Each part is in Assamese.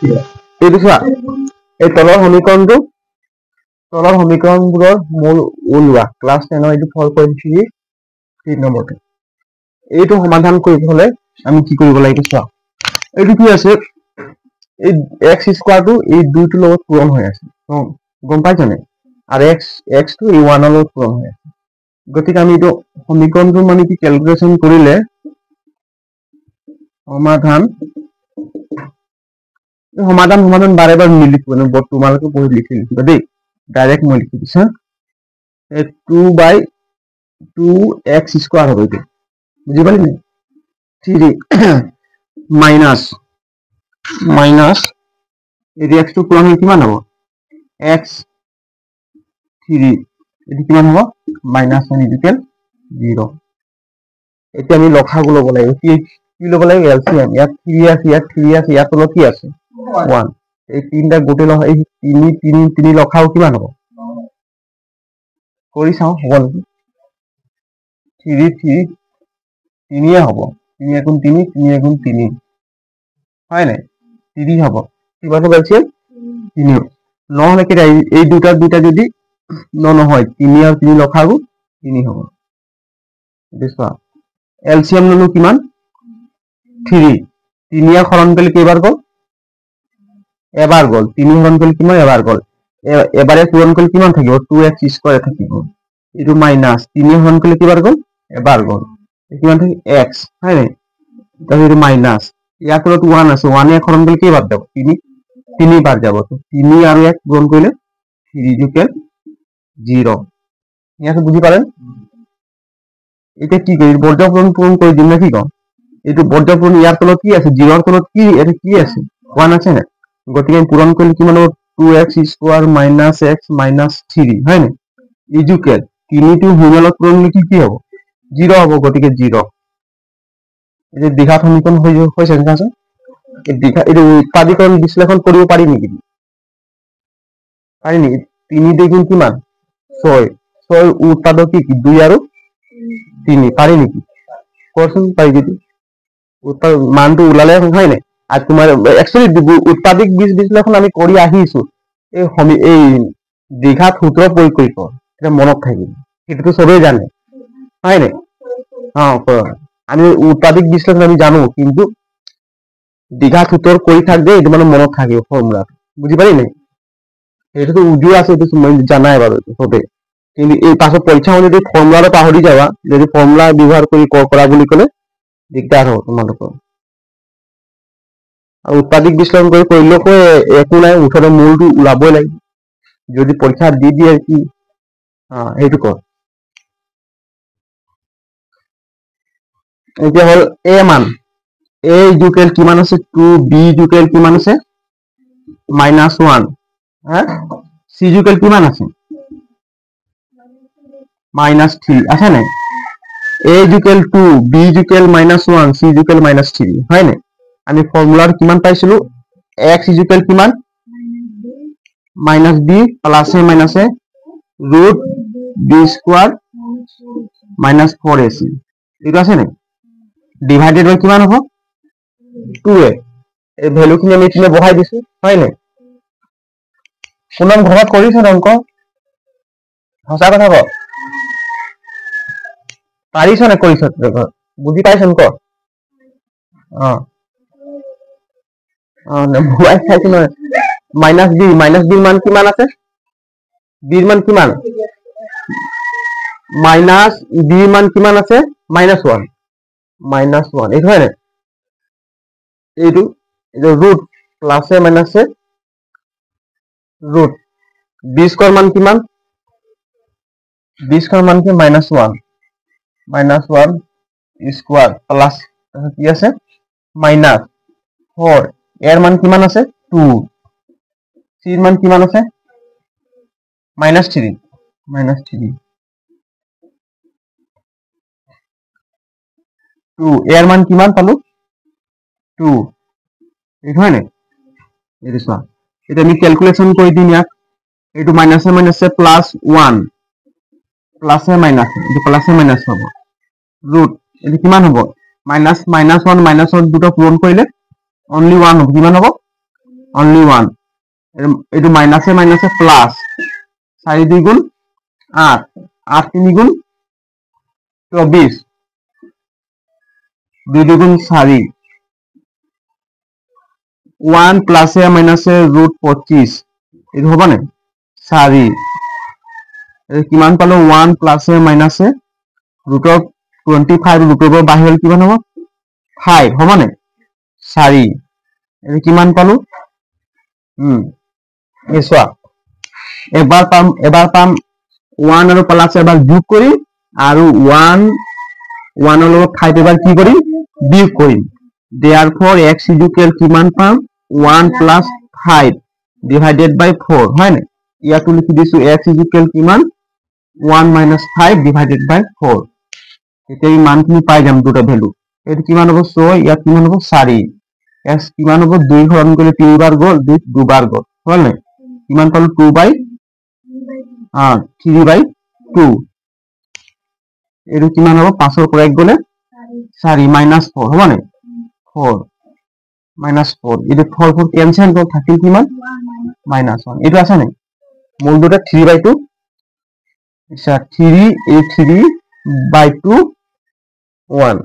এইটো চোৱা এই তলৰ সমীকৰণবোৰৰ মূল ওলোৱা ক্লাছ 10 এইটো 4.3 নম্বৰটো এইটো সমাধান কৰিব হলে আমি কি কৰিব লাগিব চোৱা এইটো কি আছে এই x স্কয়াৰটো এই দুইটোৰ লগত পূৰণ হৈ আছে গম পাইছনে আৰু x টো এই 1 ৰ লগত পূৰণ হৈ আছে গতিকে আমি এইটো সমীকৰণটো মানে কি ক্যালকুলেশন কৰিলে সমাধান বাৰে বাৰে নিলিখো মানে তোমালোকে পঢ়ি লিখিবা দেই ডাইৰেক্ট মই লিখি দিছো 2/2x স্কয়াৰ হবে এইটো বুঝি পালি নে 3 মাইনাস এই x টো পূৰণ হৈ কিমান হ'ব x 3 এটি কিমান হ'ব -1 এতিয়া আমি লখাগু ল'ব লাগিব কি ল'ব লাগিব এলসিএম ইয়াত 3 আছে ইয়াত তলত কি আছে 1 এই তিনটা গোটে লখা এই 3 লখাও কিমান হ'ব কৰি চাও হ'ব নেকি 3 এ হ'ব 3 গুণ 3 হয় নাই 3 হ'ব কিমান হ'ব এলসিএম 3 নহলে কি এই দুটা যদি নহয় 3 আৰু 3 লখাগু 3 হ'ব দেখো এলসিএম ললো কিমান 3 3 হৰণ কৰিলে কেইবাৰ গল এবাৰ গল 3 হৰণ কৰিলে কিমান এবাৰ গল এবাৰে পূৰণ কৰলে কিমান থাকিব 2x স্কয়াৰ থাকিব এটো মাইনাস 3 হৰণ কৰলে কিবাৰ গল এবাৰ গল কিমান থাকি x হয় নাই তাহলে এটো মাইনাস ইয়াৰ তলত 1 আছে 1 এ হৰণ কৰলে কেইবাৰ যাব 3 বাৰ যাব তো 3 আৰু 1 গুণ কৰিলে 3 ইকুয়াল 0 ইয়াকে বুঝি পালেন এটা কি করি বর্গপূরণ পূরণ করে দিম না কি কম এটো বর্গপূরণ ইয়ার তলত কি আছে 0 এর তলত কি এটা কি আছে 1 আছে না গতিকে আমি পূরণ করলে কি মানে 2x square minus x minus 3 হয় না ইকুয়াল 3 টু হিমালত পূরণ করলে কি হবে 0 হবে গতিকে 0 এই যে দ্বিঘাত সমীকরণ হইছে না আছে এই দ্বিঘাত এই উৎপাদীকরণ বিশ্লেষণ কৰিব পাৰি নেকি পাৰি নেকি 3 দ্বিগুণ কিমান 6 উৎপাদক কি 2 আৰু 3 পাৰি নেকি কোশ্চেন পাই যদি উৎপাদক মানটো উলালে হয় না আৰ তোমাৰ एक्चुअली উৎপাদিক বীজ বিশ্লেষণ আমি কৰি আহিছো এই দ্বিঘাত সূত্ৰ প্ৰয়োগ কৰি এটা মনত থাকিব এটো তো সবাই জানে হয় না আমি উৎপাদিক বিশ্লেষণ আমি জানো কিন্তু দ্বিঘাত সূত্র কৰি থাকবে এটা মানে মনত থাকিব ফৰ্মুলা বুঝি পাৰি না এটা তো উজু আছে এটা জানাই বাৰু সবে কিন্তু এই পাছত পৰীক্ষা যদি ফৰ্মুলা পাহৰি যাবা যদি ফৰ্মুলা ব্যৱহাৰ কৰি কৰা বুলি কলে দিগদাৰ হ'ব তোমালোকৰ উৎপাদিক বিশ্লেষণ কৰি কৰিলে একো নাই উঠৰে মূলটো ওলাবই লাগিব যদি পৰীক্ষা দি দিয়ে কি এইটো কৰ এতিয়া হল a মান a ইকুয়াল কিমান আছে 2 b ইকুয়াল কিমান আছে -1 হ্যাঁ c ইকুয়াল কিমান আছে -3 আছে না a equal 2 b equal -1 c equal -3 হয় না আমি ফর্মুলার কিমান পাইছিলো x ইকুয়াল কিমান -b plus a minus a root b square -4ac এটা আছে না ডিভাইডেড বাই কিমান হ'ব 2a এই ভ্যালু খিনি আমি এখানে বহাই দিছো হয় না শুনাম ঘৰত কৰিছ অংক হসা কথা ক পাৰিছ না কৰিছ বুজি পাইছ ক ভুৱাই খাইছো নহয় মাইনাস বি মান কিমান আছে বিৰ মান কিমান মাইনাস বি মান কিমান আছে -1 এইটো হয় না এইটো ৰুট প্লাস এ মাইনাস এ ৰুট বি স্কয়ার মান কিমান বি স্কয়ার মান কি -1 স্কয়ার প্লাস কি আছে -4 এর মান কিমান আছে 2 c এর মান কিমান আছে -3 2 এর মান কিমান পালো 2 এই হয় না এই চোৱা এটা আমি ক্যালকুলেশন কৰি দিম ইয়াক এইটো মাইনাস এ প্লাস 1 প্লাস এ মাইনাস এটো প্লাস এ মাইনাস হ'ব ৰুট এটো কিমান হ'ব -1 -1 দুটো পূৰণ কৰিলে only 1 হ'ব কিমান হ'ব অনলি 1 এইটো মাইনাসে মাইনাসে প্লাস 4 2 গুণ 8 8 3 গুণ 24 2 2 গুণ 4 1 প্লাসে মাইনাসে ৰুট 25 এইটো হ'ব নে 4 কিমান পালো 1 প্লাসে মাইনাসে ৰুট অফ 25 ৰুট অফ বাহিৰ কিমান হ'ব 5 হ'ব নে 4 এইটো কিমান পালো এসোৱা এবাৰ পাম 1 আৰু প্লাস এবাৰ যোগ কৰিম আৰু 1 1 ৰ লগত 5 এবাৰ কি কৰিম বিয়োগ কৰিম therefore x ইকুৱেল কিমান পাম 1 প্লাস 5 ডিভাইডেড বাই 4 হয় নে ইয়াতো লিখি দিছো x ইকুৱেল কিমান 1 minus 5 divided by 4 এতিয়া এই মানখিনি পাই যাম দুটা ভ্যালু এটো কিমান হ'ব 6 ইয়াত কিমান হ'ব 4 x কিমান হ'ব 2 হৰণ কৰিলে 3 বাৰ গ'ল 2 বাৰ গ'ল হ'ল নে কিমান পালো 2 বাই 3 বাই 2 এটো কিমান হ'ব 5 ৰ পৰা 1 গ'লে 4 minus 4 হ'ব নে 4 minus 4 এটো 4 4 কেনসেল গ'ল থাকিল কিমান minus 1 এটো আছে নে মূল দুটা 3 বাই 2 আচ্ছা 3 by 2 1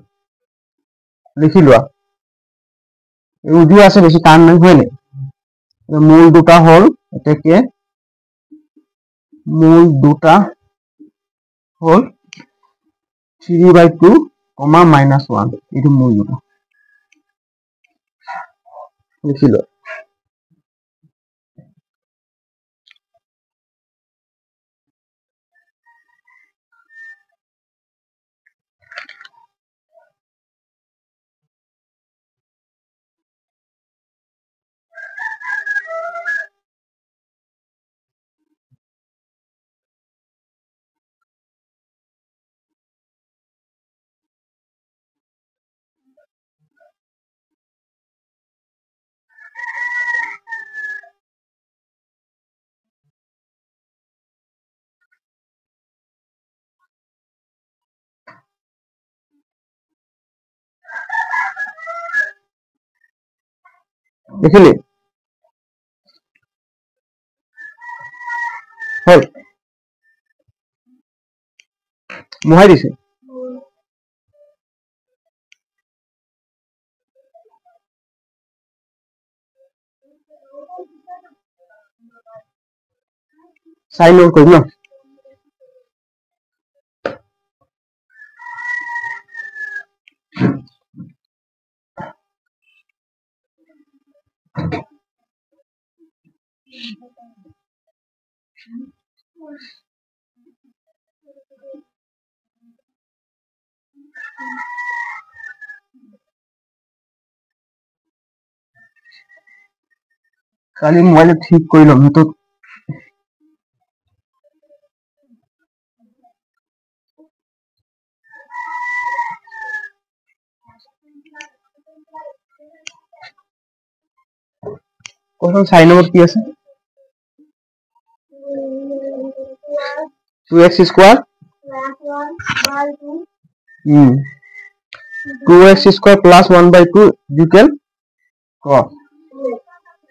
লিখি লোৱা উদি আছে বেশি টান নাই হয় নাই মূল দুটা হল এটাকে মূল দুটা হল 3 by 2 minus 1 এটো মূল দুটা লিখি লোৱা দেখিলে হল মোহাই দিছে সাইন আউট কৰিম ন কালি মোবাইল ঠিক কৰি লম তো কোন সাইন আউট কি আছে 2x square 2x square plus 1 by 2 equal cos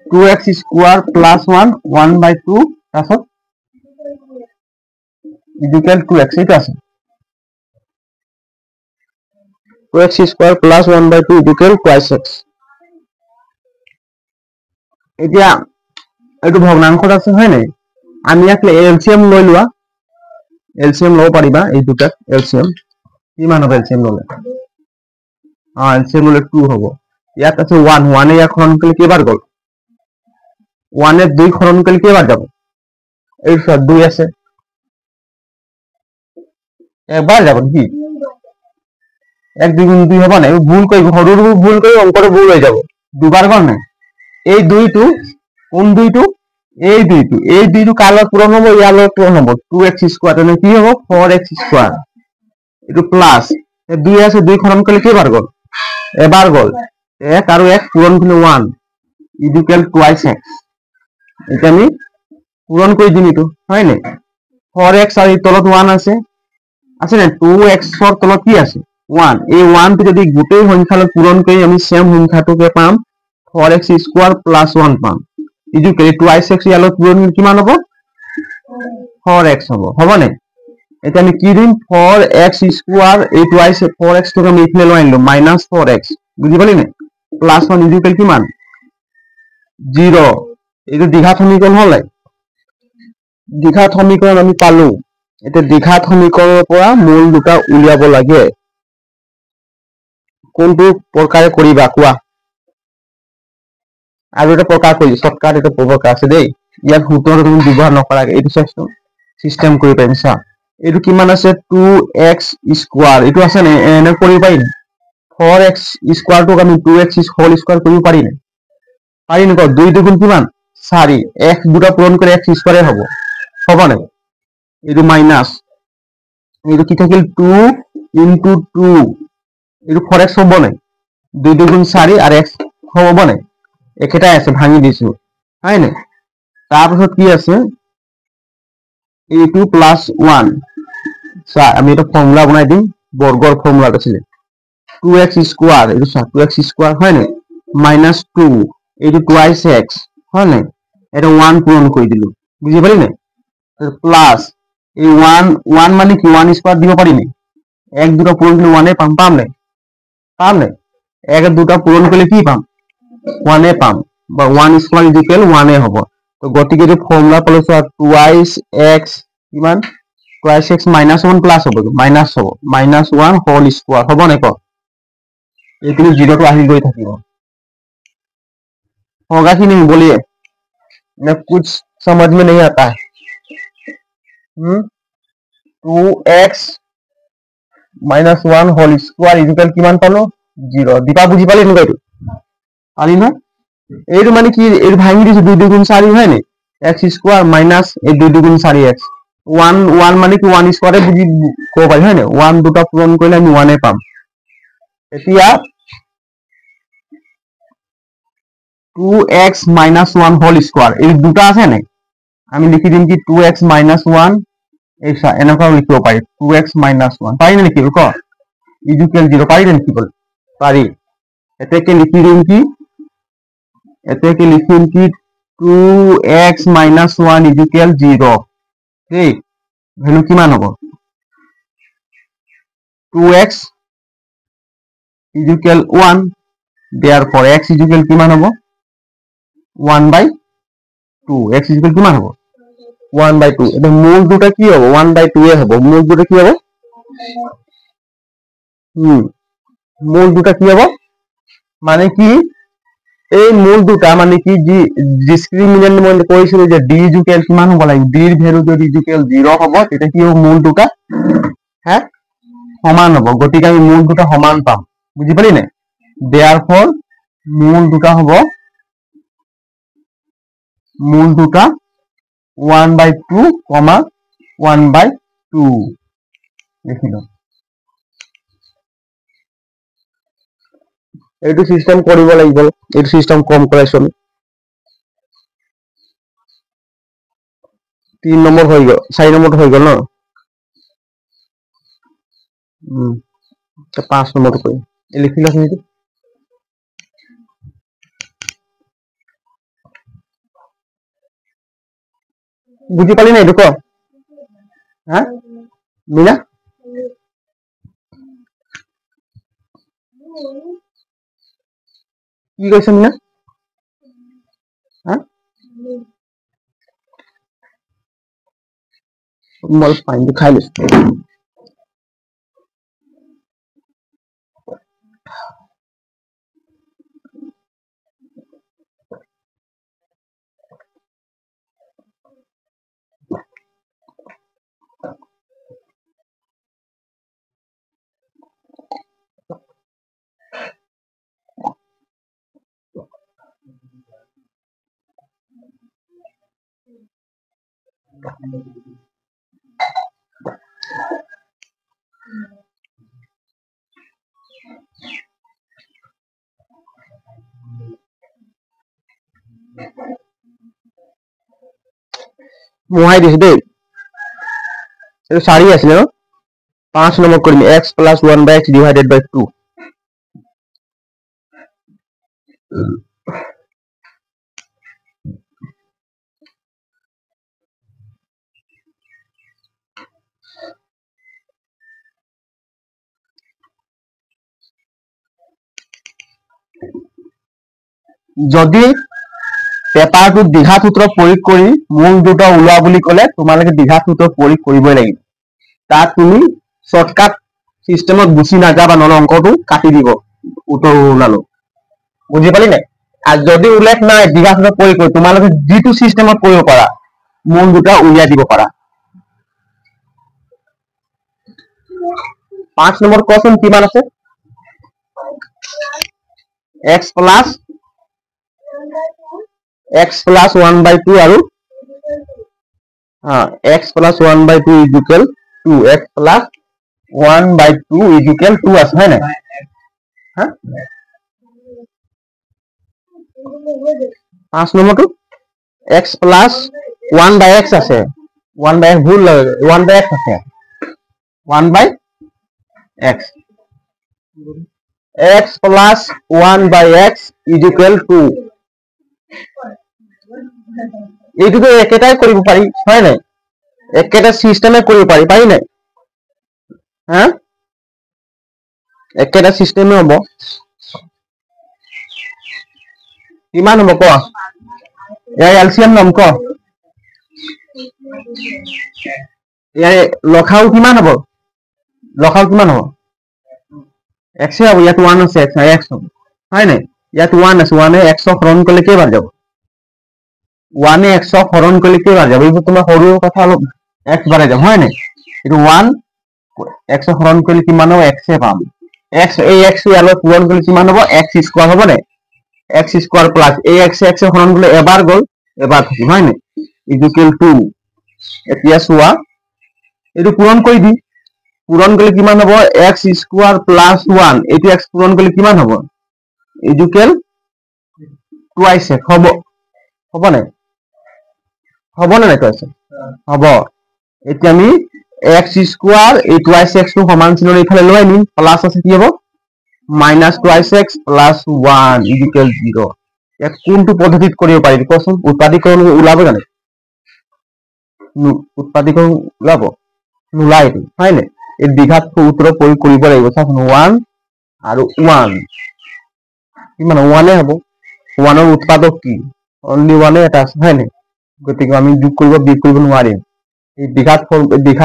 2x square plus 1 by 2 তারপর equal 2x এটা আছে 2x square plus 1 by 2 equal twice x এতিয়া এটো ভগ্নাংশত আছে হয় নাই আমি ইয়াক এলসিএম লৈ লোৱা এলসিএম লব পাৰিবা এই দুটা এলসিএম কিমান হ'ব এলসিএম ললে এলসিএম ললে 2 হ'ব ইয়াত আছে 1 1 এ এখন কৰিলে কেইবাৰ গল 1 এ 2 খৰণ কৰিলে কেইবাৰ যাব এই 2 আছে একবাৰ যাব কি 1 2 গুণ 2 হ'ব না ভুল কৰি হৰুৰ ভুল কৰি অংকৰ ভুল হৈ যাব দুবাৰ গল না এই 2 টো কোন 2 টো এই 2 টো কালত পূৰণ হ'ব ইয়ালৈ পূৰণ হ'ব 2x স্কয়াৰ মানে কি হ'ব 4x স্কয়াৰ এটো প্লাস 2 আছে 2 খৰণ কৰিলে কেইবাৰ গল এবাৰ গল 1 আৰু 1 পূৰণ কৰিলে 1 ইকুয়াল টুৱাইস x এটা আমি পূৰণ কৰি দিম এটো হয় নাই 4x আৰু তলত 1 আছে না 2x ৰ তলত কি আছে 1 এই 1 টো যদি গোটেই সংখ্যালৈ পূৰণ কৰি আমি সেম সংখ্যাটোকে পাম 4x স্কোয়াৰ প্লাস 1 পাম ইকুয়াল টুৱাইস x ইয়ালত পূৰণ কিমান হ'ব 4x হ'ব নে এটা আমি কি দিম 4x স্কোয়ার এই টুৱাইস 4x টকা আমি ইফালে লৈ আনিলো মাইনাস 4x বুজি পালি নে প্লাস 1 ইকুয়াল কিমান 0 এইটো দ্বিঘাত সমীকৰণ হলে দ্বিঘাত সমীকৰণ আমি পালো এটা দ্বিঘাত সমীকৰণৰ পৰা মূল দুটা উলিয়াব লাগে কোনটো প্ৰকাৰে কৰিবা কোৱা আৰু এটা প্ৰকাৰ কৰি শৰ্টকাট এটা প্ৰকাৰ আছে দেই ইয়াত সূত্ৰ তুমি ব্যৱহাৰ নকৰাকে এইটো সিস্টেম কৰি পাৰিছা এইটো কিমান আছে 2x স্কয়াৰ এইটো আছে নে এনে কৰি পাৰিম 4x স্কয়াৰ টোক আমি 2x হোল স্কয়াৰ কৰিব পাৰিম পাৰিম ক 2 দুগুণ কিমান 4 x দুটা পূৰণ কৰি x স্কয়াৰ হ'ব নে এইটো মাইনাস এইটো কি থাকিল 2 into 2 এইটো 4x হ'ব নে 2 দুগুণ 4 আৰু x হ'ব নে একেটাই আছে ভাঙি দিছো হয় নে তাৰপিছত কি আছে a2 plus 1 সা আমি এটা ফৰ্মুলা বনাই দিম বৰ্গৰ ফৰ্মুলা আছে 2x স্কয়াৰ এটা 2x স্কয়াৰ হয় নে -2 এটা টুৱাইস x হয় নে এটা 1 পূৰণ কৰি দিলো বুঝি পালি নে প্লাস এই 1 মানে কি 1 স্কয়ার দিব পারি নে এক দুটো পূরণ করলে 1 এ পাম নে এক দুটো পূরণ করলে কি পাম 1 এ পাম বা 1 স্কয়ার ইকুয়াল 1 এ হ'ব তো গতিকে এই ফর্মুলা পালো টুৱাইস x কিমান টুৱাইস x -1 প্লাস হ'ব -1 হোল স্কয়ার হ'ব নে ক এইটো 0 টো আহি গৈ থাকিব होगा कि नहीं बोलिए ना कुछ समझ में नहीं आता है 2x -1 হোল স্কয়ার ইকুয়াল কিমান পালো 0 দিপা বুঝি পালি নি কইটো পালি না এইটো মানে কি এর ভাঙি দিছে 2 দুগুণ 4 হয় নে x স্কয়ার মাইনাস এই 2 দুগুণ 4x 1 মানে কি 1 স্কয়ারে বুঝি কো পাই হয় নে 1 দুটা পূরণ কৰিলে আমি 1 এ পাম এতিয়া 2x -1 হোল স্কয়ার এই দুটা আছে নে আমি লিখি দিম কি 2x -1 এইসা এনেকা লিখিব পাৰি 2x -1 পাৰি নে লিখিব ক ইকুয়াল 0 পাৰি নে লিখিব পাৰি এতেকে লিখি দিম কি 2x -1 ইকুয়াল 0 ঠিক ভ্যালু কিমান হ'ব 2x equal 1 therefore x equal কিমান হ'ব 1/2 x ইকুয়াল কিমান হ'ব 1/2 এটা মূল দুটা কি হ'ব 1/2 এ হ'ব মূল দুটা কি হ'ব মূল দুটা কি হ'ব মানে কি এই মূল দুটা মানে কি যি ডিসক্রিমিনেন্ট মই কৈছিল যে d ইকুয়াল কিমান হ'ব লাগে d এর ভ্যালু যদি ইকুয়াল 0 হ'ব তেতিয়া কি হ'ব মূল দুটা হ্যাঁ সমান হ'ব গতিকে আমি মূল দুটা সমান পাম বুজি পালি নে therefore মূল দুটা হ'ব মূল দুটা 1/2, 1/2 লিখিলো এইটো সিস্টেম কৰিব লাগিব এইটো সিস্টেম কম কৰাইছো 3 নম্বৰ হৈ গল 4 নম্বৰটো হৈ গল ন 5 নম্বৰটো কৰিম লিখিলা নেকি বুজি পালি না এইটো ক হ্যাঁ মিনা কি কৈছ মিনা হ্যাঁ মই পানী খাই লৈছো মোহাই দিছে দেই এটা 4 আছিল ন 5 নম্বৰ কৰিম x + 1/x / 2 যদি পেপাৰটোত দ্বিঘাত সূত্ৰ প্ৰয়োগ কৰি মূল দুটা ওলোৱা বুলি ক'লে তোমালোকে দ্বিঘাত সূত্ৰ প্ৰয়োগ কৰিবই লাগিব। তাত তুমি শৰ্টকাট চিষ্টেমত গুচি নাযাবা, নহ'লে অংকটো কাটি দিব উত্তৰ ওলালো। বুজি পালি নাই? আৰু যদি উল্লেখ নাই দ্বিঘাত সূত্ৰ প্ৰয়োগ কৰি তোমালোকে যিটো চিষ্টেমত কৰিব পাৰা মূল দুটা উলিয়াই দিব পাৰা। 5 নম্বৰ কোৱাচোন কিমান আছে? x plus 1/2 আৰু x plus 1/2 is equal to x plus 1/2 is equal to আছে হয় নাই? হা 5 নম্বৰটো x plus 1/x আছে, 1/x ভুল 1/x আছে, 1/x x plus 1/x is equal to এইটোতো একেটাই কৰিব পাৰি হয় নাই? একেটা সিস্টেমে কৰিব পাৰি নাই? হা একেটা সিস্টেমে হ'ব। কিমান হ'ব ক? ইয়াৰ এলচিএম নাম ক? ইয়াৰ লখাও কিমান হ'ব? লখাও কিমান হ'ব? x হ'ব, ইয়াত 1 আছে, x হ'ব হয় নাই? ইয়াত 1 আছে, 1 এ x হৰণ কৰিলে কেইবাৰ যাব? 1 এ x হৰণ কৰিলে কেইবাৰ যাব? এইবোৰ তোমাৰ সৰু কথা, অলপ x বাঢ়াই যাব হয় নাই? এইটো 1 x হৰণ কৰিলে কিমান হ'ব? x এ পাম। x এই x ইয়ালৈ পূৰণ কৰিলে কিমান হ'ব? x স্কয়াৰ হ'ব নে? x স্কয়াৰ প্লাস এই x হৰণ কৰিলে এবাৰ গ'ল, এবাৰ থাকিব হয় নাই? ইকুৱেল টু এতিয়া চোৱা এইটো পূৰণ কৰি দি, পূৰণ কৰিলে কিমান হ'ব? x স্কয়াৰ প্লাস 1 এইটো x পূৰণ কৰিলে কিমান হ'ব? ইকুৱেল টুৱাইছ x হ'ব, হ'ব নে? হ'ব নে নাই টুৱাইছ? হ'ব। এতিয়া আমি x স্কয়াৰ এই টুৱাইছ x টো সমান চিহ্নৰ এইফালে লৈ আনিম, প্লাস আছে কি হ'ব? Minus twice x plus 1 equal 0। ইয়াত কোনটো পদ্ধতিত কৰিব পাৰি কোৱাচোন? উৎপাদীকৰণ ওলাব জানো? উৎপাদীকৰণ ওলাব? নোলায় হয় নাই? এই দ্বিঘাত সূত্ৰ প্ৰয়োগ কৰিব লাগিব। চাচোন 1 আৰু 1 কিমান 1 হ'ব? 1 ৰ উৎপাদক কি? অনলি 1 এটা আছে হয় নাই? গতিকে আমি যোগ কৰিব বিয়োগ কৰিব নোৱাৰিম। এই দ্বিঘাত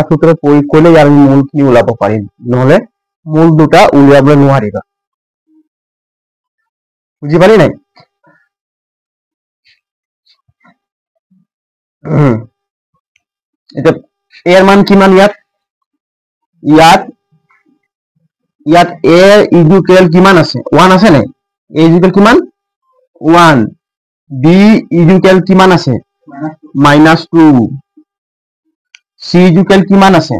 সূত্ৰ প্ৰয়োগ কৰিলে ইয়াৰ মূলখিনি ওলাব পাৰিম, নহ'লে মূল দুটা উলিয়াবলৈ নোৱাৰিবা। বুজি পালি নাই? এতিয়া এৰ মান কিমান ইয়াত? ইয়াত a ইকুৱেল কিমান আছে? 1 আছে নাই? a ইকুৱেল কিমান? 1। b ইকুৱেল কিমান আছে? -2। c ইকুৱেল কিমান আছে?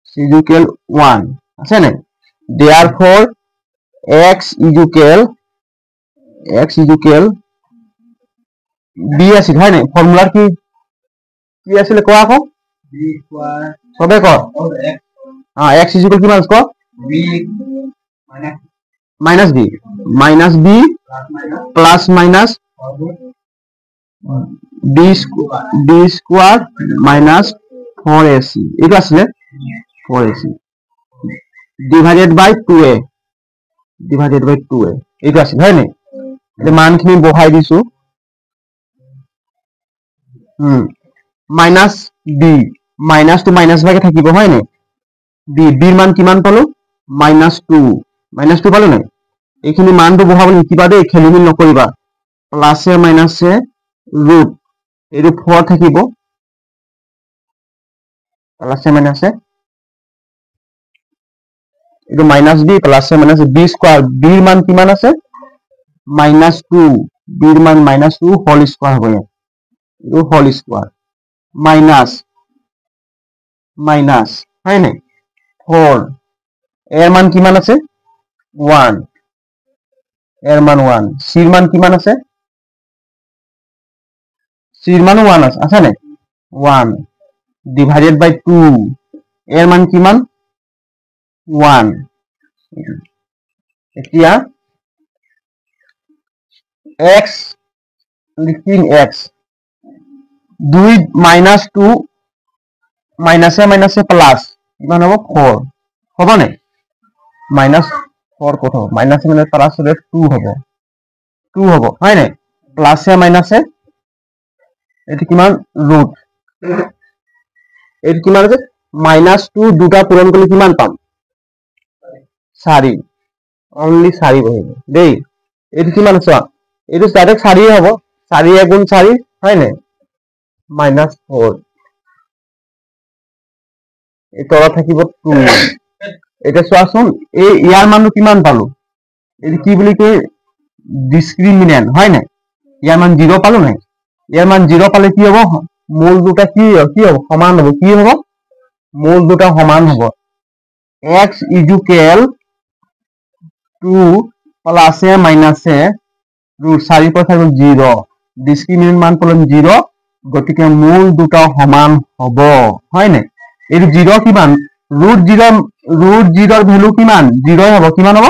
c ইকুৱেল 1 আছে নাই? therefore x ইকুৱেল b আছিল হয় নাই? ফৰ্মুলাৰ কি আছিলে কোৱা আকৌ? সবে ক x ইকুৱেল কিমান আছে ক? Minus b plus minus b square minus 4ac এইটো আছিলে 4ac ডিভাইডেড বাই 2a এইটো আছিল হয় নাই? এতিয়া মানখিনি বহাই দিছো। Minus b minus two minus ভাগে থাকিব হয় নাই? বিৰ মান কিমান পালো? -2 পালো নাই? এইখিনি মানটো বহাব লিখিবা দেই, খেলিমেলি নকৰিবা। প্লাসে মাইনাসে ৰুট এইটো 4 থাকিব, প্লাসে মাইনাসে এইটো মাইনাস b প্লাসে মাইনাসে b স্কয়ার, বিৰ মান কিমান আছে? -2, বিৰ মান -2 হোল স্কয়ার হ'ব ইয়াত, এইটো হোল স্কয়ার মাইনাস হয় নাই? 4 এর মান কিমান আছে? 1 এর মান 1 সির মান কিমান আছে? সির মানো 1 আছে নাই? 1 ডিভাইডেড বাই 2 এর মান কিমান? 1। এতিয়া x লিখিম x 2 মাইনাস 2 মাইনাসে মাইনাসে প্লাস কিমান হ'ব 4 হ'ব নে মাইনাস 4 কত হ'ব মাইনাসে মাইনাসে প্লাস হলে 2 হ'ব 2 হ'ব হয় নে প্লাসে মাইনাসে এটি কিমান ৰুট এটি কিমান আছে মাইনাস 2 দুটা পূৰণ কৰিলে কিমান পাম 4 অনলি 4 বহিব দেই এটি কিমান আছে এটি ডাইৰেক্ট 4 হ'ব 4 গুণ 4 হয় নে মাইনাস 4 এই তলত থাকিব 2 এটা চোৱাচোন এই ইয়াৰ মানটো কিমান পালো এটি কি বুলি কয় ডিসক্ৰিমিনেন্ট হয় না ইয়াৰ মান 0 পালো নাই ইয়াৰ মান 0 পালে কি হ'ব মূল দুটা কি হ'ব সমান হ'ব কি হ'ব মূল দুটা সমান হ'ব x ইকুয়াল 2 প্লাসে মাইনাসে ৰুট 4 পৰা থাকিব 0 ডিসক্রিমিনেন্ট মান পালে 0 গতিকে মূল দুটা সমান হ'ব হয় না এই 0 কিমান ৰুট 0 ৰ ভ্যালু কিমান 0 হ'ব কিমান হ'ব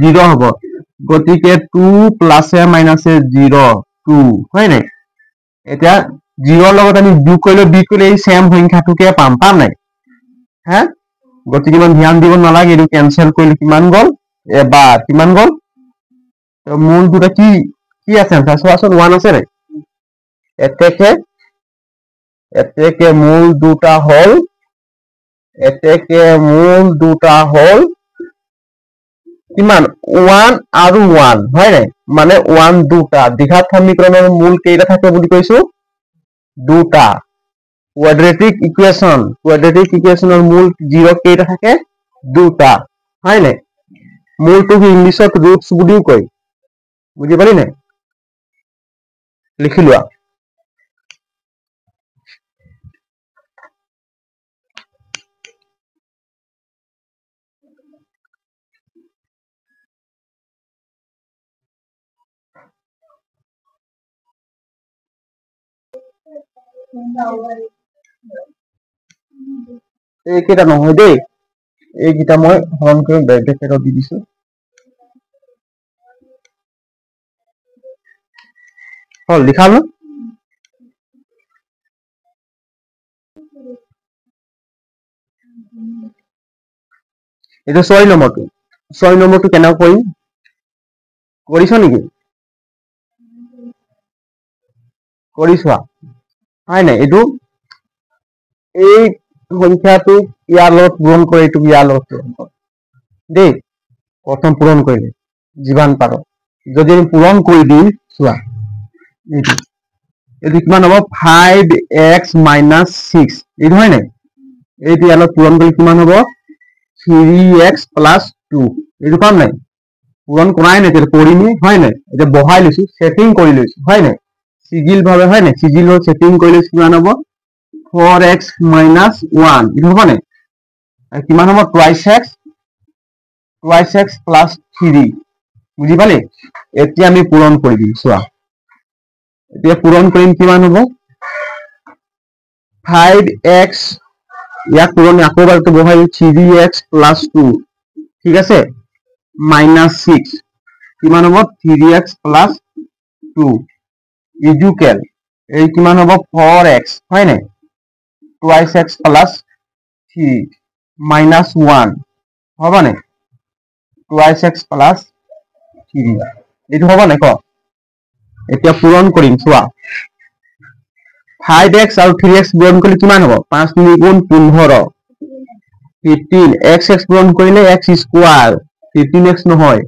0 হ'ব গতিকে 2 প্লাসে মাইনাসে 0 2 হয় নাই এটা 0 লগত আমি যোগ কৰিলে এই সেম সংখ্যাটোকে পাম নাই হ্যাঁ গতিকে ইমান ধ্যান দিব নালাগে এটো ক্যান্সেল কৰিলে কিমান গল এবাৰ কিমান গল তো মূল দুটা কি আছে চোৱাচোন 1 আছে নাই এতেকে মূল দুটা হল কিমান 1 আৰু 1 হয় নাই মানে 1 দুটা দ্বিঘাত সমীকৰণৰ মূল কেইটা থাকে বুলি কৈছো দুটা কোয়াড্ৰেটিক ইকুয়েশনৰ মূল 0 কেইটা থাকে দুটা হয় নাই মূলটো ইংলিশত ৰুটস বুলিও কয় বুজি পালি নাই লিখি লোৱা এইকেইটা নহয় দেই এইকেইটা মই হৰণ কৰি ব্ৰেকেটত দি দিছো হল লিখা ন এটা 6 নম্বৰটো কেনেকৈ কৰিম কৰিছ নেকি কৰিছোৱা হয় নাই এইটো এই সংখ্যাটো ইয়াৰ লগত পূৰণ কৰি এইটো ইয়াৰ লগত পূৰণ কৰ দেই প্ৰথম পূৰণ কৰিলে যিমান পাৰো যদি আমি পূৰণ কৰি দিম চোৱা এইটো কিমান হ'ব 5x - 6 এইটো হয় নাই এইটো ইয়াৰ লগত পূৰণ কৰি কিমান হ'ব 3x + 2 এইটো পাম নাই পূৰণ কৰাই নাই তেল কৰিনি হয় নাই এটা বহাই লৈছো সেটিং কৰি লৈছো হয় নাই সিজিল ভাবে হয় নাই সিজিল সেটিং কৰি লৈছো কিমান হ'ব 4x - 1 এইটো হ'ব নাই আৰু কিমান হ'ব twice x + 3 বুজি পালি এতিয়া আমি পূৰণ কৰি দিম চোৱা এতিয়া পূৰণ কৰিম কিমান হ'ব 5x ইয়াক পূৰণ আকৌ এবাৰটো বহাই 3x + 2 ঠিক আছে -6 কিমান হ'ব 3x + 2 ইকুয়াল এই কিমান হ'ব 4x হয় নাই twice x + 3 -1 হ'ব নাই twice x + 3 এইটো হ'ব নাই ক এতিয়া পূৰণ কৰিম চোৱা 5x আৰু 3x পূৰণ কৰিলে কিমান হ'ব 5 × 3 = 15 15 x পূৰণ কৰিলে x স্কয়াৰ 15x নহয়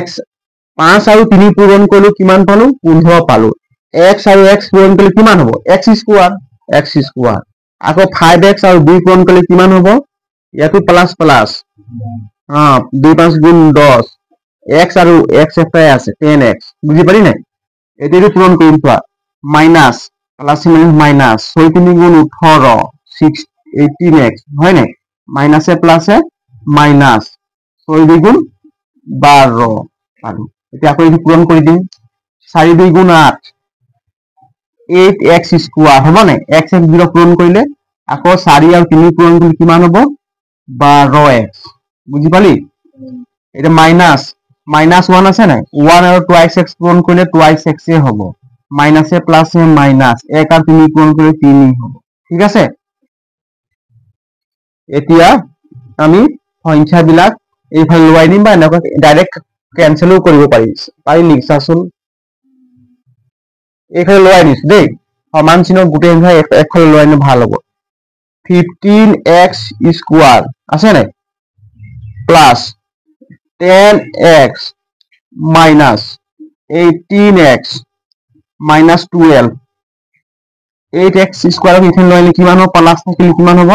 x 5 আৰু 3 পূৰণ কৰিলে কিমান পালো 15 পালো x আৰু x পূৰণ কৰিলে কিমান হ'ব x স্কয়াৰ আকৌ 5x আৰু 2 পূৰণ কৰিলে কিমান হ'ব ইয়াতো প্লাস 2 5 গুণ 10 x আৰু x এটাই আছে 10x বুজি পালি নাই এটিটো পূৰণ কৰিম চোৱা মাইনাস প্লাস মাইনাস 6 × 3 = 18 18x হয় নাই মাইনাসে প্লাসে মাইনাস 6 × 2 = 12 পালো এতিয়া আকৌ এটো পূৰণ কৰি দিম 4 × 2 = 8 8x স্কয়ার হবে না x 0 পূরণ কইলে আকৌ 4 আর 3 পূরণ করলে কিমান হবে 12x বুঝি পালি এটা মাইনাস -1 আছে নাই 1 আৰু টুৱাইস x পূৰণ কৰিলে টুৱাইস x এ হ'ব মাইনাসে প্লাসে মাইনাস 1 আৰু 3 পূৰণ কৰিলে 3 হ'ব ঠিক আছে এতিয়া আমি সংখ্যাবিলাক এইফালে লুৱাই দিম বা এনেকৈ ডাইৰেক্ট ক্যান্সেলও কৰিব পাৰি লিখছাচোন এইফালে লুৱাই দিছ দেই সমান চিহ্ন গোটেই সংখ্যা একফালে লুৱাই দিলে ভাল হ'ব 15x স্কয়ার আছে নাই plus 10x minus 18x minus 12 8x square এখানে লইলে কিমান হ'ব প্লাস থাকিলে কিমান হ'ব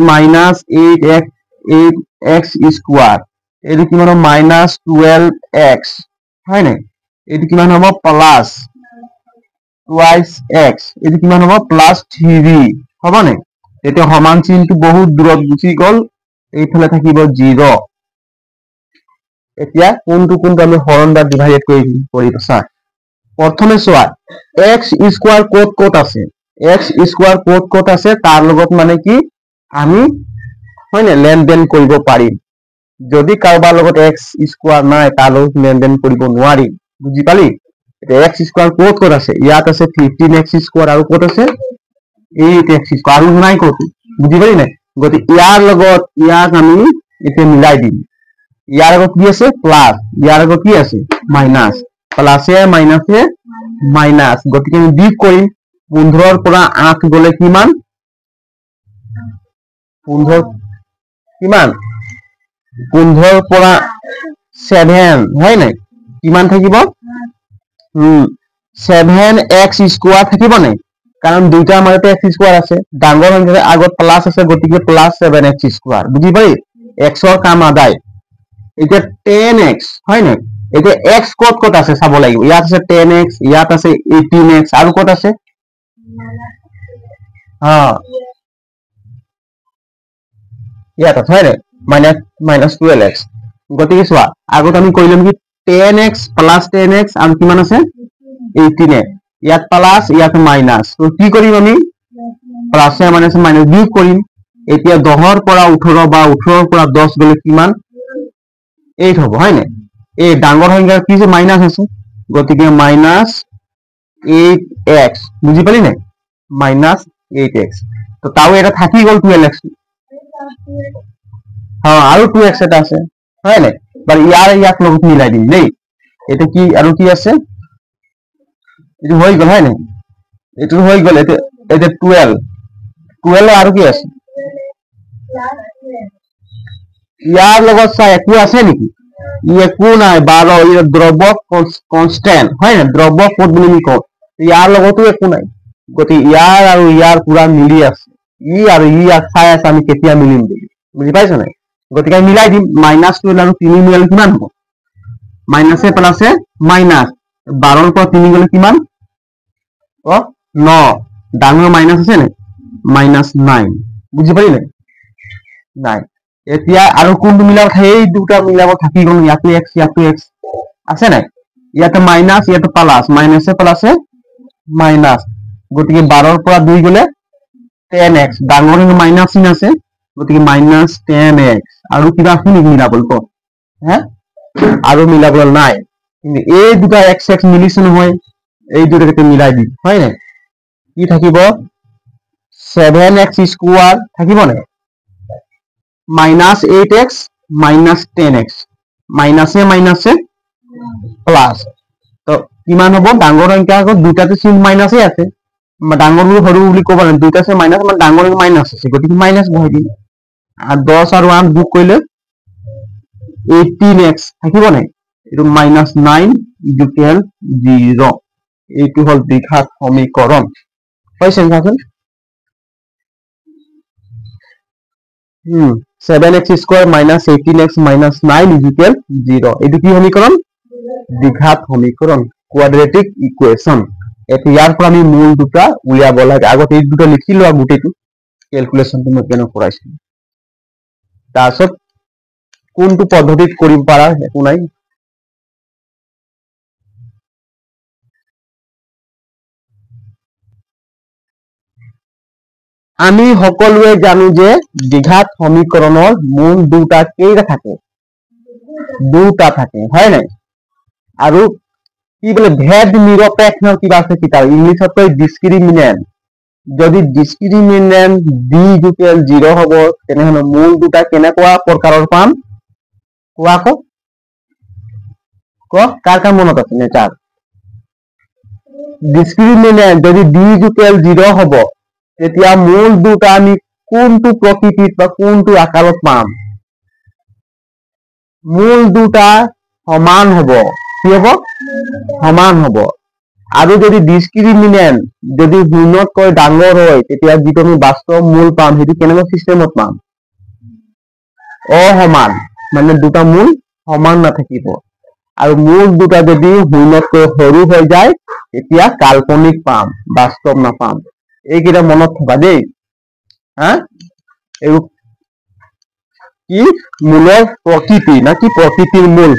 minus 8x স্কয়ার এটো কিমান হ'ব minus 12x হয় নাই এটো কিমান হ'ব প্লাস twice x এটো কিমান হ'ব প্লাস 3 হ'ব নাই এটা সমান চিহ্নটো বহুত দূৰত গুচি গল এইফালে থাকিব 0 এতিয়া কোনটো আমি হৰণ বা ডিভাইড কৰিব চা প্ৰথমে চোৱা x স্কয়াৰ ক'ত আছে x স্কয়াৰ ক'ত আছে তাৰ লগত মানে কি আমি হয়নে লেনদেন কৰিব পাৰিম যদি কাৰোবাৰ লগত x স্কয়াৰ নাই তাৰ লগত লেনদেন কৰিব নোৱাৰি বুজি পালি এটা x স্কয়াৰ ক'ত আছে ইয়াত আছে 15x স্কয়াৰ আৰু ক'ত আছে 8x স্কয়াৰ আৰু নাই ক'ত বুজি পালি নাই গতি ইয়াৰ লগত ইয়াক আমি এতে মিলাই দিম ইয়াৰ আগত কি আছে প্লাস ইয়াৰ আগত কি আছে মাইনাস প্লাসে মাইনাসে মাইনাস গতিকে আমি বিয়োগ কৰিম 15 ৰ পৰা 8 গলে কিমান 15 কিমান 15 ৰ পৰা 7 হয় নাই কিমান থাকিব 7x স্কয়াৰ থাকিব নাই কাৰণ দুইটাৰ মাজতে x স্কয়াৰ আছে ডাঙৰ সংখ্যাৰ আগত প্লাস আছে গতিকে প্লাস 7x স্কয়াৰ বুজি পালি x ৰ কাম আদায় এটা 10x হয় নাই এটা x ক'ত আছে চাব লাগিব ইয়াত আছে 10x ইয়াত আছে 18x আৰু ক'ত আছে ইয়াত আছে হয় নাই -12x গতিকে চোৱা আগত আমি কৰিলাম কি 10x + 10x আৰু কিমান আছে 18x ইয়াত প্লাস ইয়াত মাইনাস তো কি কৰিম আমি প্লাসে মাইনাসে মাইনাস বিয়োগ কৰিম এতিয়া 10 ৰ পৰা 18 বা 18 ৰ পৰা 10 গলে কিমান 8 হ'ব হয় নাই এই ডাঙৰ সংখ্যাৰ কি যে মাইনাস আছে গতিকে -8x বুজি পালি নাই -8x তো তাও এটা থাকি গল 12x আৰু 2x এটা আছে হয় নাই বাৰ ইয়াক লগত মিলাই দিম দেই এটা কি আৰু কি আছে এটো হৈ গল হয় নাই এটো হৈ গল এটা 12 আৰু কি আছে ইয়াৰ লগত চাই একো আছে নেকি একো নাই 12 ইয়াৰ দ্ৰব্য কনস্ট্যান্ট হয় না দ্ৰব্য পদ বুলি আমি কওঁ ইয়াৰ লগতো একো নাই গতি ইয়াৰ আৰু ইয়াৰ পুৰা মিলি আছে আৰু ইয়াক চাই আছে আমি কেতিয়া মিলিম বুলি বুজি পাইছ নাই গতিকে মিলাই দিম -12 আৰু 3 মিলালে কিমান হ'ব মাইনাসে প্লাসে মাইনাস 12 ৰ পৰা 3 গলে কিমান 9 ডাঙৰ মাইনাস আছে নাই -9 বুজি পালি নাই এতিয়া আৰু কোনটো মিলাব সেই দুটা মিলাব থাকি গল ইয়াতে x আছে নাই ইয়াতে মাইনাস ইয়াতে প্লাস মাইনাসে প্লাসে মাইনাস গতিকে 12 ৰ পৰা 2 গলে 10x ডাঙৰ মাইনাস চিন আছে গতিকে -10x আৰু কিবা আছে নেকি মিলাবল ক আৰু মিলাবল নাই কিন্তু এই দুটা x মিলিছে নহয় এই দুটাকে মিলাই দিম হয় নাই কি থাকিব 7x স্কয়ার থাকিব নাই -8x -10x মাইনাসে মাইনাসে প্লাস তো কিমান হ'ব ডাঙৰ সংখ্যা আগত দুটাতে চিন মাইনাসে আছে ডাঙৰ সৰু বুলি ক'ব না দুটা আছে মাইনাস মানে ডাঙৰ মাইনাস আছে গতিকে মাইনাস বহাই দিম আৰ 10 আৰু 8 যোগ কৰিলে 18x থাকিব নাই এটো -9 ইকুয়াল 0 এইটো হল দ্বিঘাত সমীকৰণ পাইছেন চাচোন 7x স্কয়াৰ -18x -9 ইকুয়াল 0 এটো কি সমীকৰণ দ্বিঘাত সমীকৰণ কোয়াড্ৰেটিক ইকুয়েশন এটো ইয়াৰ পৰা আমি মূল দুটা উলিয়াব লাগে আগত এই দুটা লিখি লোৱা গুটেটো ক্যালকুলেশনটো মই কেনে কৰাইছো তাৰছত কোনটো পদ্ধতিত কৰিব পাৰা একো নাই আমি সকলোৱে জানো যে দ্বিঘাত সমীকৰণৰ মূল দুটা কেইটা থাকে দুটা থাকে হয় নাই আৰু কি বোলে ভেদ নিৰপেক্ষ কিবা আছে কিতাপ ইংলিছত কয় ডিসক্ৰিমিনেন্ট যদি ডিসক্ৰিমিনেন্ট ডি ইকুৱেল 0 হ'ব তেনেহলে মূল দুটা কেনেকুৱা প্ৰকাৰৰ পাম কোৱা কাৰ মনত আছে নেচাৰ ডিসক্ৰিমিনেন্ট যদি ডি ইকুৱেল 0 হ'ব তেতিয়া মূল দুটা আমি কোনটো প্ৰকৃতিত বা কোনটো আকাৰত পাম মূল দুটা সমান হ'ব কি হ'ব সমান হ'ব আৰু যদি ডিসক্ৰিমিনেন্ট যদি শূন্যতকৈ ডাঙৰ হয় তেতিয়া যিটো আমি বাস্তৱ মূল পাম সেইটো কেনেকুৱা সিস্টেমত পাম অসমান মানে দুটা মূল সমান নাথাকিব আৰু মূল দুটা যদি শূন্যতকৈ সৰু হৈ যায় তেতিয়া কাল্পনিক পাম বাস্তৱ নাপাম এইকেইটা মনত থবা দেই হা এই কি মূলৰ প্ৰকৃতি না কি প্ৰকৃতিৰ মূল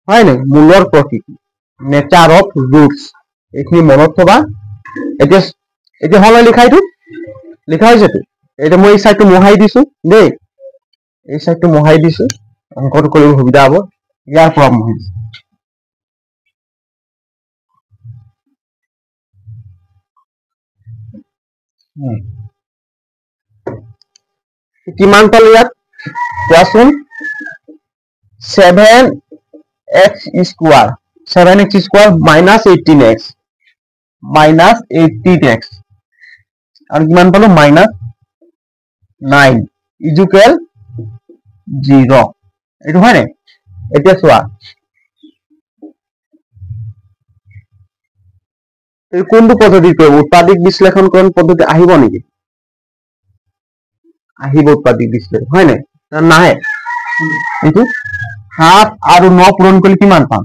হয় নাই মূলৰ প্ৰকৃতি নেচাৰ অফ ৰুটস এইখিনি মনত থবা এতিয়া হল লিখা হৈছেতো এতিয়া মই এই সাইডটো মোহাই দিছো দেই এই সাইডটো মোহাই দিছো অংকটো কৰিব সুবিধা হ'ব ইয়াৰ পৰা মোহাই দিছো কিমান পালো ইয়াত কোৱাচোন 7x square 7x square minus 18x minus 18x আৰু কিমান পালো minus 9 ইকুৱেল 0 এইটো হয় নে এতিয়া চোৱা এই কোনটো পদ্ধতি কৰিব উৎপাদক বিশ্লেষণকৰণ পদ্ধতি আহিব নেকি আহিব উৎপাদক বিশ্লেষণ হয় নে নাহে এইটো 7 আৰু 9 পূৰণ কৰিলে কিমান পাম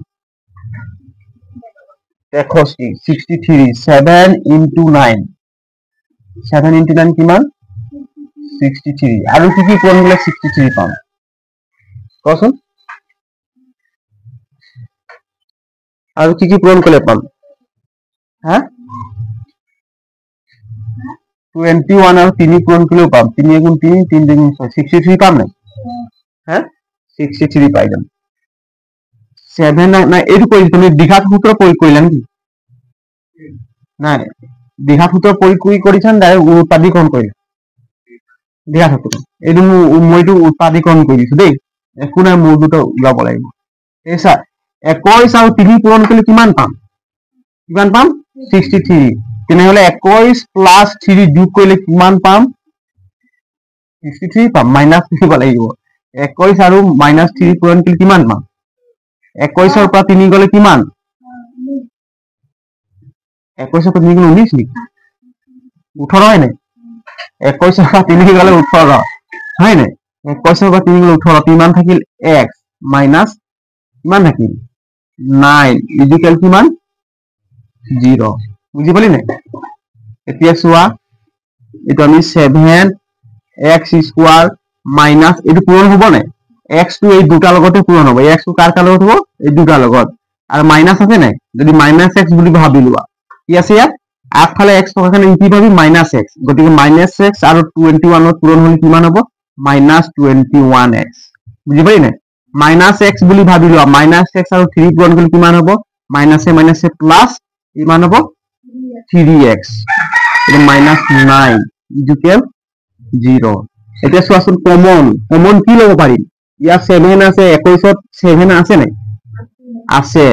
63 7 into 9 7 into 9 কিমান 63 আৰু কি পূৰণ কৰিলে 63 পাম কোৱাচোন আৰু কি পূৰণ কৰিলে পাম হা 21 আৰু 3 পূৰণ কৰিলেও পাম 3 গুণ 3 3 গুণ 6 63 পাম নাই হা 63 পাই যাম 7 না এইটো কৰিছ তুমি দ্বিঘাত সূত্ৰ প্ৰয়োগ কৰিলা নেকি নাই দ্বিঘাত সূত্ৰ প্ৰয়োগ কৰিছা নে ডাইৰেক্ট উৎপাদীকৰণ কৰিলা দ্বিঘাত সূত্ৰ এইটো মইটো উৎপাদীকৰণ কৰি দিছো দেই একো নাই মোৰ দুটা ওলাব লাগিব এসা 21 আৰু 3 পূৰণ কৰিলে কিমান পাম 63 তেনেহলে 21 প্লাস 3 যোগ কৰিলে কিমান পাম 63 পাম মাইনাস লিখিব লাগিব 21 আৰু মাইনাস 3 পূৰণ কৰিলে কিমান পাম 21 ৰ পৰা 3 গলে কিমান 21 ৰ পৰা 3 গলে 19 নেকি 18 হয় নাই 21 ৰ পৰা 3 গলে 18 হয় নাই 21 ৰ পৰা 3 গলে 18 কিমান থাকিল x মাইনাস কিমান থাকিল 9 ইকুৱেল কিমান 0 বুজি পালি নাই এতিয়া চোৱা এটা আমি 7x স্কয়াৰ মাইনাস এটো পূৰণ হ'ব নাই x টো এই দুটা লগতে পূৰণ হ'ব x টো কাৰ লগত হ'ব এই দুটা লগত আৰু মাইনাস আছে নাই যদি মাইনাস x বুলি ভাবি লোৱা কি আছে ইয়াত আগফালে x থকা কাৰণে কি পাবি মাইনাস x গতিকে মাইনাস x আৰু 21 ৰ পূৰণ হ'লে কিমান হ'ব মাইনাস 21x বুজি পালি নাই মাইনাস x বুলি ভাবি লোৱা মাইনাস x আৰু 3 পূৰণ কৰিলে কিমান হ'ব মাইনাসে মাইনাসে প্লাস কিমান হ'ব 3x এটা মাইনাস 9 ইকুৱেল 0 এতিয়া চোৱাচোন কমন কি ল'ব পাৰিম ইয়াত 7 আছে 21 ত 7 আছে নাই আছে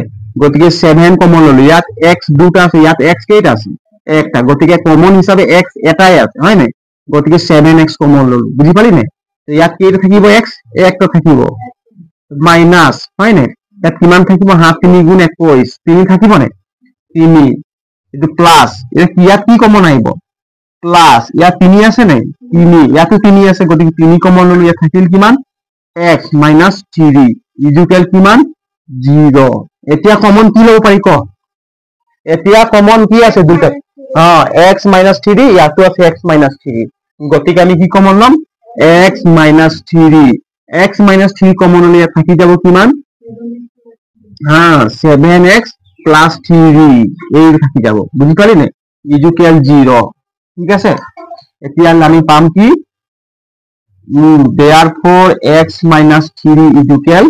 গতিকে 7 কমন ললো ইয়াত x দুটা আছে ইয়াত x কেইটা আছে একটা গতিকে কমন হিচাপে x এটাই আছে হয় নাই গতিকে 7x কমন ললো বুজি পালি নাই ইয়াত কেইটা থাকিব x একটা থাকিব মাইনাস হয় নাই ইয়াত কিমান থাকিব 3 গুণ 21 3 থাকিব নাই 3 এটো প্লাস ইয়াত কি কমন আহিব প্লাস ইয়াত 3 আছে নাই 3 ইয়াতো 3 আছে গতিকে 3 কমন ললো ইয়াত থাকিল কিমান x minus 3 ইকুৱেল কিমান 0 এতিয়া কমন কি ল'ব পাৰি ক এতিয়া কমন কি আছে দুটা x minus 3 ইয়াতো আছে x minus 3 গতিকে আমি কি কমন লম x minus 3 কমন ললে ইয়াত থাকি যাব কিমান 7x plus 3 এই থাকি যাব বুজি পালি নে ইকুৱেল 0 ঠিক আছে এতিয়া আমি পাম কি therefore x minus 3 equal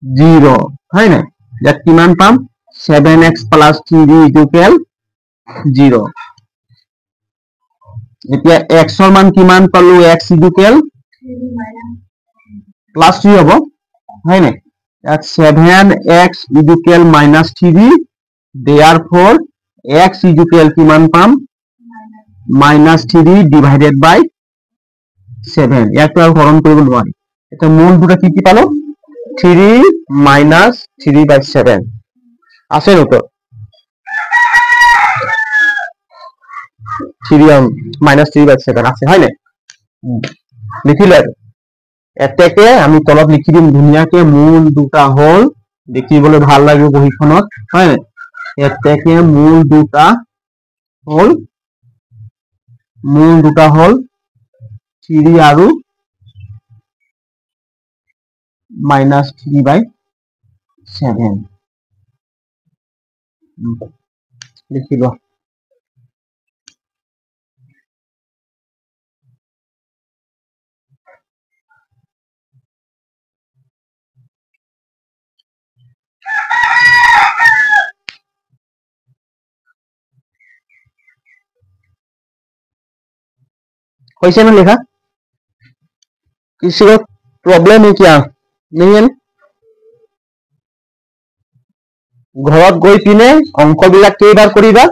0 হয় নাই ইয়াত কিমান পাম 7x plus 3 equal 0 এতিয়া x ৰ মান কিমান পালো x equal plus 3 হ'ব হয় নাই ইয়াত 7x equal -3 therefore x equal কিমান পাম -3 divided by 7 ইয়াক আৰু হৰণ কৰিব নোৱাৰি এটা মূল দুটা কি পালো 3 -3 by 7 আছে উত্তৰ 3 -3 by 7 আছে হয় নাই লিখিলে এতেকে আমি তলত লিখি দিম ধুনিয়াকে মূল দুটা হল দেখিবলৈ ভাল লাগিব বহিখনত হয় নাই এতেকে মূল দুটা হল 3 আৰু -3 by 7 লিখি লোৱা कैसे में लिखा किसी को प्रॉब्लम है क्या नहीं है ঘৰত গৈ পিনে অংকবিলাক কেইবাৰ কৰিবা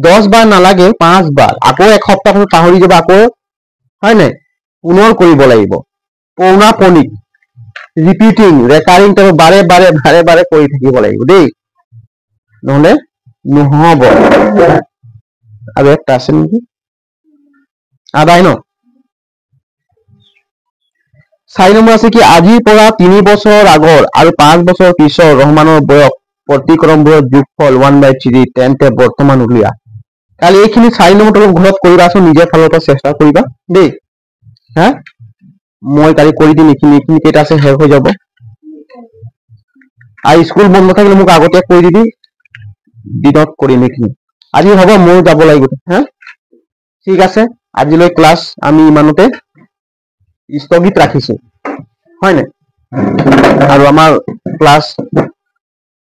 10 বাৰ নালাগে 5 বাৰ আকৌ এক সপ্তাহ পাহৰি যাব আকৌ হয় নাই পুনৰ কৰিব লাগিব পৌনাপনিক ৰিপিটিং ৰেকাৰিং তো বাৰে বাৰে কৰি থাকিব লাগিব দেই নহলে নহব আৰু একটা আছে নেকি আদায় ন 4 নম্বৰ আছে কি আজিৰ পৰা 3 বছৰ আগৰ আৰু 5 বছৰ পিছৰ ৰহমানৰ বয়স প্ৰতিক্ৰমবোৰৰ যোগফল 1/3 তেন্তে বৰ্তমান উলিয়া কালি এইখিনি 4 নম্বৰটো ঘৰত কৰিবাচোন নিজে ফালৰ পৰা চেষ্টা কৰিবা দেই হা মই কালি কৰি দিম এইখিনি কেইটা আছে শেষ হৈ যাব আৰু স্কুল বন্ধ থাকিলে মোক আগতে কৰি দিবি দিনত কৰিম এইখিনি আজি হ'ব মই যাব লাগিব হা ঠিক আছে আজিলৈ ক্লাস আমি ইমানতে স্থগিত ৰাখিছো হয় নাই আৰু আমাৰ ক্লাস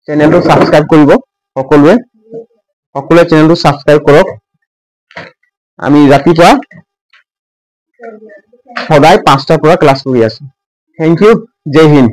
চেনেলটো সাবস্ক্ৰাইব কৰিব সকলোৱে চেনেলটো সাবস্ক্ৰাইব কৰক আমি ৰাতিপুৱা সদায় 5টাৰ পৰা ক্লাস কৰি আছো থ্যাংক ইউ জয় হিন্দ